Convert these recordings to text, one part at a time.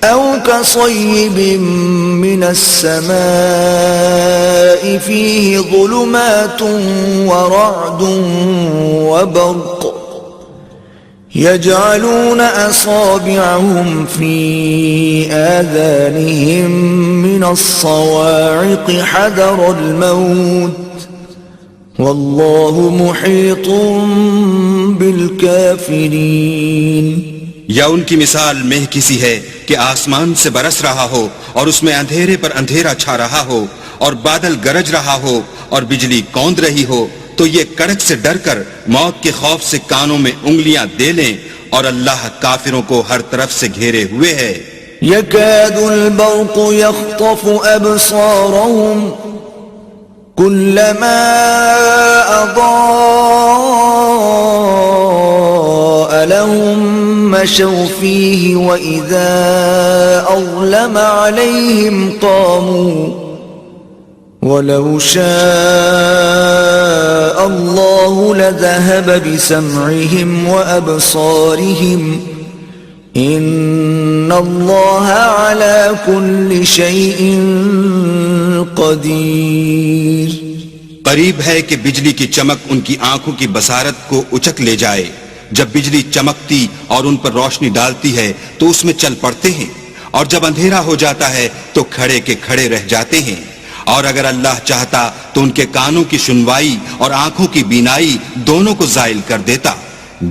أو كصيب من السماء فيه ظلمات ورعد وبرق يجعلون أصابعهم في آذانهم من الصواعق حذر الموت والله محيط بالكافرين. یا ان کی مثال مہ کسی ہے کہ آسمان سے برس رہا ہو اور اس میں اندھیرے پر اندھیرا چھا رہا ہو اور بادل گرج رہا ہو اور بجلی کوند رہی ہو تو یہ کڑک سے ڈر کر موت کے خوف سے کانوں میں انگلیاں دے لیں اور اللہ کافروں کو ہر طرف سے گھیرے ہوئے ہے. يكاد البرق يخطف أبصارهم كلما أضاء لهم مشوا فيه وإذا أظلم عليهم قاموا ولو شاء الله لذهب بسمعهم وأبصارهم إن الله على كل شيء قدير. قریب ہے کہ بجلی کی چمک ان کی آنکھوں کی بصارت کو اچک لے جائے. جب بجلی چمکتی اور ان پر روشنی ڈالتی ہے تو اس میں چل پڑتے ہیں اور جب اندھیرا ہو جاتا ہے تو کھڑے کے کھڑے رہ جاتے ہیں. اور اگر اللہ چاہتا تو ان کے کانوں کی سنوائی اور آنکھوں کی بینائی دونوں کو زائل کر دیتا.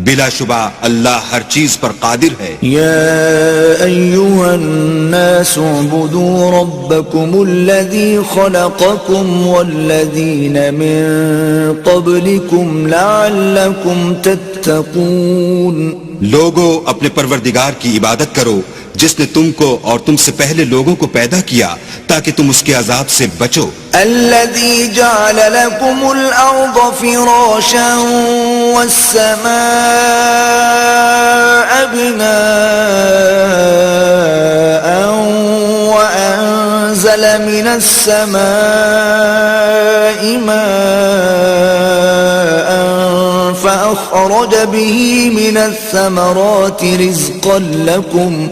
بلا شبہ اللہ ہر چیز پر قادر ہے. يا أيها الناس اعبدوا ربكم الذي خلقكم والذين من قبلكم لعلكم تتقون. لوگو اپنے پروردگار کی عبادت کرو جس نے تم کو اور تم سے پہلے لوگوں کو پیدا کیا تاکہ تم اس کے عذاب سے بچو. الذي جعل لكم الأرض فراشا والسماء بناء وأنزل من السماء ماء فأخرج به من الثمرات رزقا لكم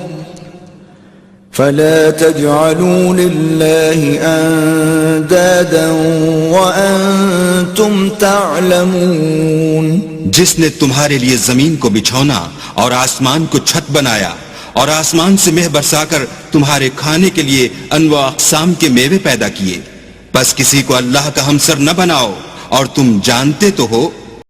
فلا تجعلوا لله أندادا وأنتم تعلمون. جس نے تمہارے لیے زمین کو بچھونا اور آسمان کو چھت بنایا اور آسمان سے مہ برسا کر تمہارے کھانے کے لیے انواع اقسام کے میوے پیدا کیے، پس کسی کو اللہ کا ہمسر نہ بناؤ اور تم جانتے تو ہو